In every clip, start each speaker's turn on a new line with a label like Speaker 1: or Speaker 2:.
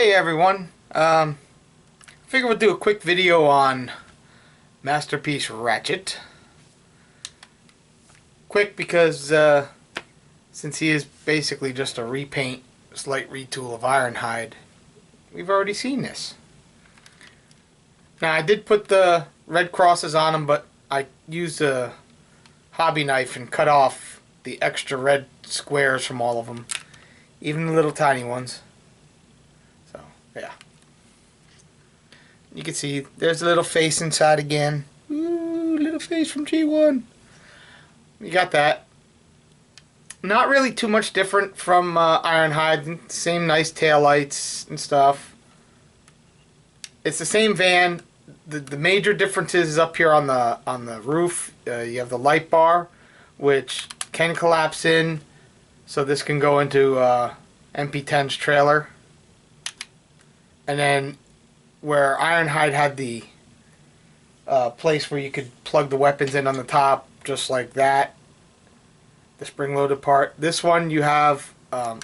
Speaker 1: Hey everyone, figure we'll do a quick video on Masterpiece Ratchet. Quick because since he is basically just a repaint, slight retool of Ironhide, we've already seen this. Now I did put the red crosses on him, but I used a hobby knife and cut off the extra red squares from all of them, even the little tiny ones. Yeah. You can see there's a little face inside again. Ooh, little face from G1. You got that. Not really too much different from Ironhide. Same nice taillights and stuff. It's the same van. The major difference is up here on the roof. You have the light bar, which can collapse in, so this can go into MP10's trailer. And then where Ironhide had the place where you could plug the weapons in on the top, just like that, the spring-loaded part. This one you have,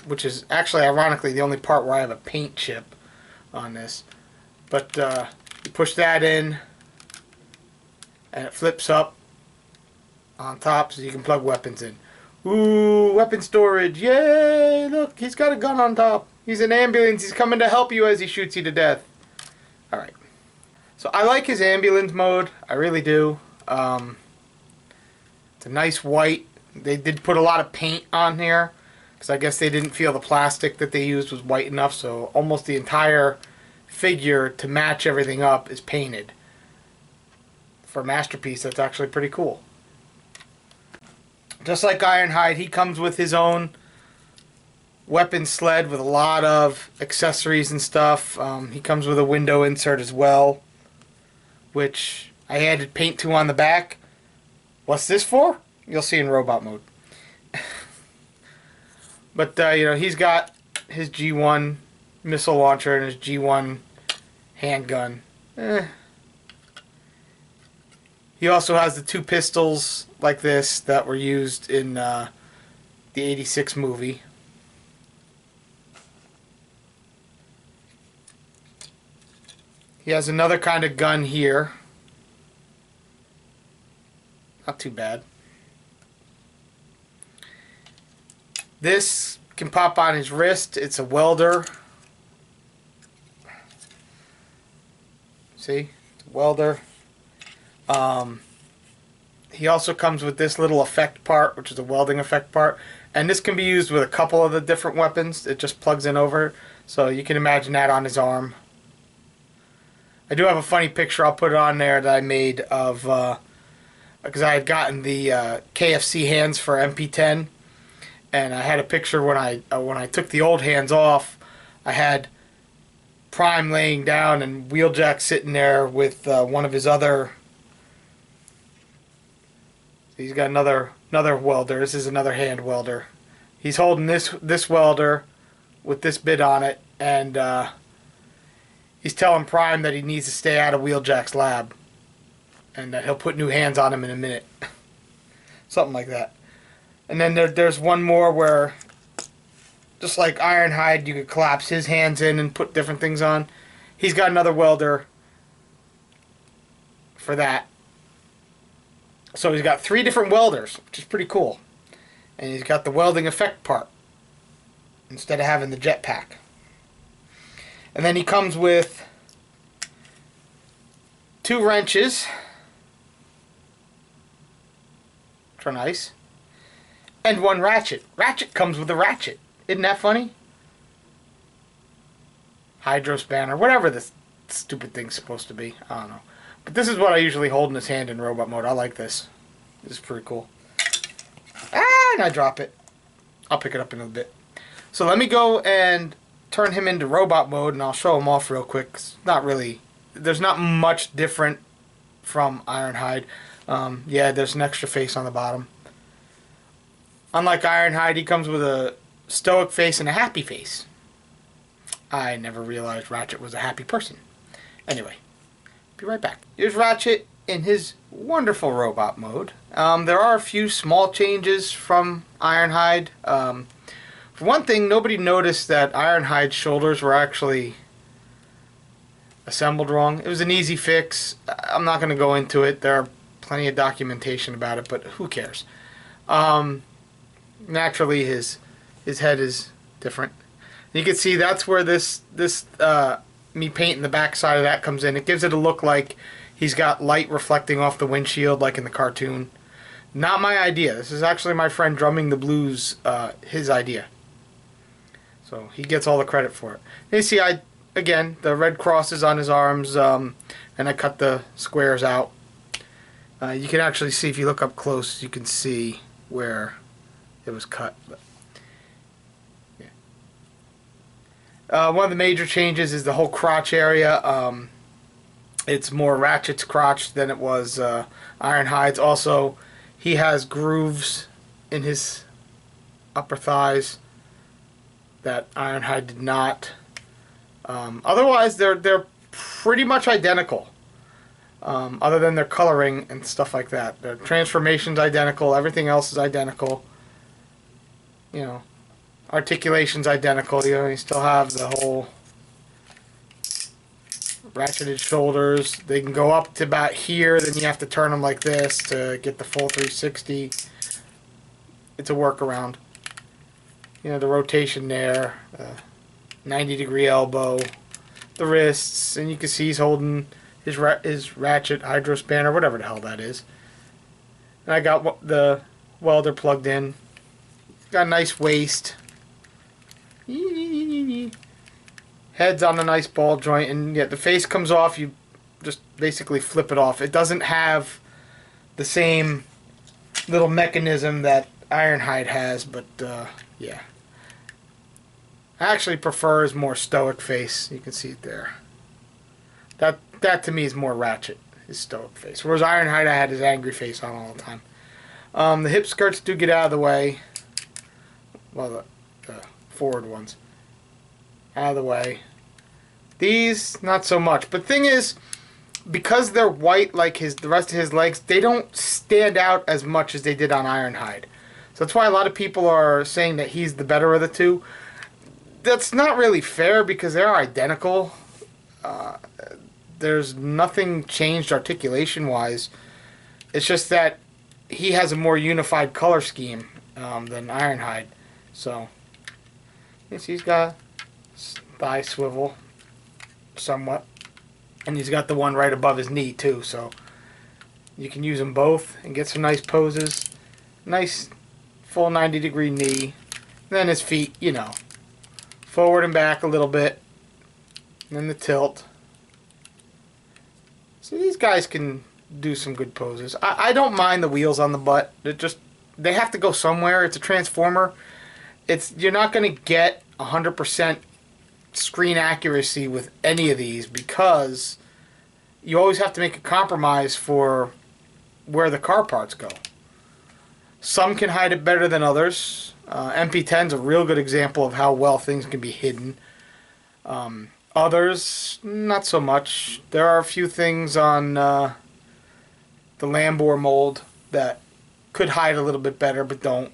Speaker 1: which is actually ironically the only part where I have a paint chip on this. But you push that in, and it flips up on top so you can plug weapons in. Ooh, weapon storage, yay! Look, he's got a gun on top. He's an ambulance. He's coming to help you as he shoots you to death. Alright. So I like his ambulance mode. I really do. It's a nice white. They did put a lot of paint on here, because I guess they didn't feel the plastic that they used was white enough. So almost the entire figure, to match everything up, is painted. For a Masterpiece, that's actually pretty cool. Just like Ironhide, he comes with his own weapon sled with a lot of accessories and stuff. He comes with a window insert as well, which I added paint to on the back. What's this for? You'll see in robot mode. But you know, he's got his G1 missile launcher and his G1 handgun. He also has the two pistols like this that were used in the '86 movie. He has another kind of gun here. Not too bad. This can pop on his wrist. It's a welder. See? It's a welder. He also comes with this little effect part, which is a welding effect part. And this can be used with a couple of the different weapons. It just plugs in over. So you can imagine that on his arm. I do have a funny picture. I'll put it on there that I made of, because I had gotten the KFC hands for MP10, and I had a picture when I took the old hands off. I had Prime laying down and Wheeljack sitting there with one of his other. He's got another welder. This is another hand welder. He's holding this welder with this bit on it, and he's telling Prime that he needs to stay out of Wheeljack's lab, and that he'll put new hands on him in a minute. Something like that. And then there's one more where, just like Ironhide, you could collapse his hands in and put different things on. He's got another welder for that. So he's got 3 different welders, which is pretty cool. And he's got the welding effect part instead of having the jetpack. And then he comes with 2 wrenches, which are nice, and 1 ratchet. Ratchet comes with a ratchet. Isn't that funny? Hydro spanner, whatever this stupid thing's supposed to be. I don't know. But this is what I usually hold in his hand in robot mode. I like this. This is pretty cool. Ah, and I drop it. I'll pick it up in a bit. So let me go and turn him into robot mode, and I'll show him off real quick. It's not really, there's not much different from Ironhide. Yeah, there's an extra face on the bottom. Unlike Ironhide, he comes with a stoic face and a happy face. I never realized Ratchet was a happy person. Anyway, be right back. Here's Ratchet in his wonderful robot mode. There are a few small changes from Ironhide. For one thing, nobody noticed that Ironhide's shoulders were actually assembled wrong. It was an easy fix. I'm not going to go into it. There are plenty of documentation about it, but who cares? Naturally, his head is different. You can see that's where this me painting the back side of that comes in. It gives it a look like he's got light reflecting off the windshield like in the cartoon. Not my idea. This is actually my friend Drumming the Blues, his idea. So he gets all the credit for it. And you see, again, the red crosses on his arms, and I cut the squares out. You can actually see, if you look up close, you can see where it was cut. But, yeah. One of the major changes is the whole crotch area. It's more Ratchet's crotch than it was Ironhide's. Also, he has grooves in his upper thighs that Ironhide did not. Otherwise, they're pretty much identical. Other than their coloring and stuff like that. Their transformation's identical. Everything else is identical. You know, articulation's identical. You still have the whole ratcheted shoulders. They can go up to about here, then you have to turn them like this to get the full 360. It's a workaround. You know, the rotation there, 90-degree elbow, the wrists, and you can see he's holding his ratchet hydro spanner, whatever the hell that is. And I got the welder plugged in. Got a nice waist. Head's on a nice ball joint, and yeah, the face comes off. You just basically flip it off. It doesn't have the same little mechanism that Ironhide has, but yeah. I actually prefer his more stoic face. You can see it there. That to me is more Ratchet, his stoic face. Whereas Ironhide, I had his angry face on all the time. The hip skirts do get out of the way. Well, the forward ones. Out of the way. These, not so much. But thing is, because they're white like the rest of his legs, they don't stand out as much as they did on Ironhide. So that's why a lot of people are saying that he's the better of the two. That's not really fair because they're identical. There's nothing changed articulation-wise. It's just that he has a more unified color scheme than Ironhide. So, you see he's got thigh swivel somewhat. And he's got the one right above his knee too. So, you can use them both and get some nice poses. Nice full 90-degree knee. And then his feet, you know, forward and back a little bit. And then the tilt. So these guys can do some good poses. I don't mind the wheels on the butt. They have to go somewhere. It's a transformer. You're not going to get 100% screen accuracy with any of these because you always have to make a compromise for where the car parts go. Some can hide it better than others. MP10's a real good example of how well things can be hidden. Others, not so much. There are a few things on the Lambor mold that could hide a little bit better, but don't.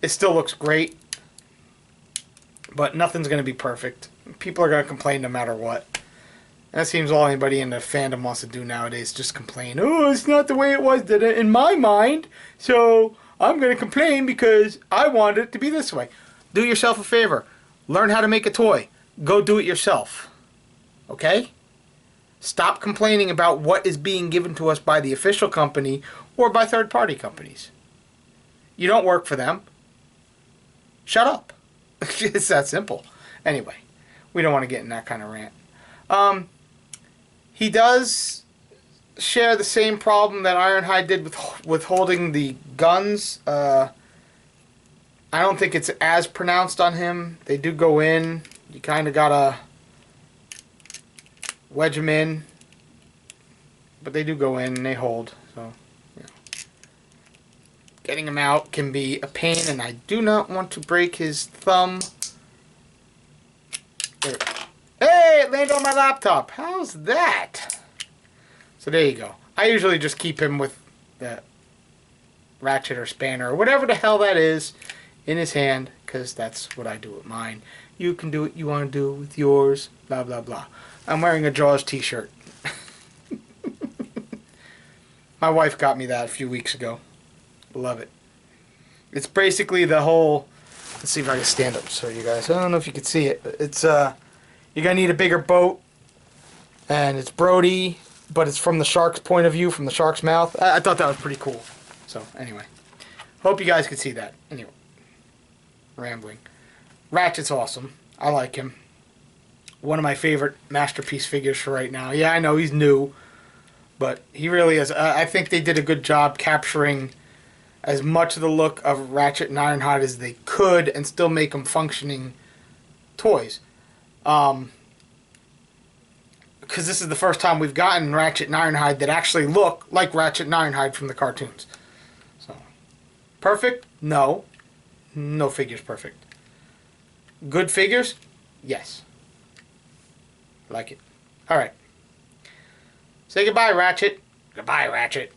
Speaker 1: It still looks great, but nothing's going to be perfect. People are going to complain no matter what. And that seems all anybody in the fandom wants to do nowadays, just complain. Oh, it's not the way it was in my mind, so I'm going to complain because I want it to be this way. Do yourself a favor. Learn how to make a toy. Go do it yourself. Okay? Stop complaining about what is being given to us by the official company or by third-party companies. You don't work for them. Shut up. It's that simple. Anyway, we don't want to get in that kind of rant. He does share the same problem that Ironhide did with holding the guns. I don't think it's as pronounced on him. They do go in. You kind of gotta wedge them in. But they do go in and they hold. So, you know. Getting them out can be a pain, and I do not want to break his thumb. There. Hey, it landed on my laptop. How's that? So there you go. I usually just keep him with the ratchet or spanner or whatever the hell that is in his hand, because that's what I do with mine. You can do what you want to do with yours. Blah, blah, blah. I'm wearing a Jaws t-shirt. My wife got me that a few weeks ago. Love it. It's basically the whole... Let's see if I can stand up so you guys... I don't know if you can see it, but it's... You're going to need a bigger boat. And it's Brody, but it's from the shark's point of view, from the shark's mouth. I thought that was pretty cool. So, anyway. Hope you guys could see that. Anyway. Rambling. Ratchet's awesome. I like him. One of my favorite masterpiece figures for right now. Yeah, I know he's new, but he really is. I think they did a good job capturing as much of the look of Ratchet and Ironhide as they could and still make them functioning toys. Because this is the first time we've gotten Ratchet and Ironhide that actually look like Ratchet and Ironhide from the cartoons. So, perfect? No. No figure's perfect. Good figures? Yes. Like it. Alright. Say goodbye, Ratchet. Goodbye, Ratchet.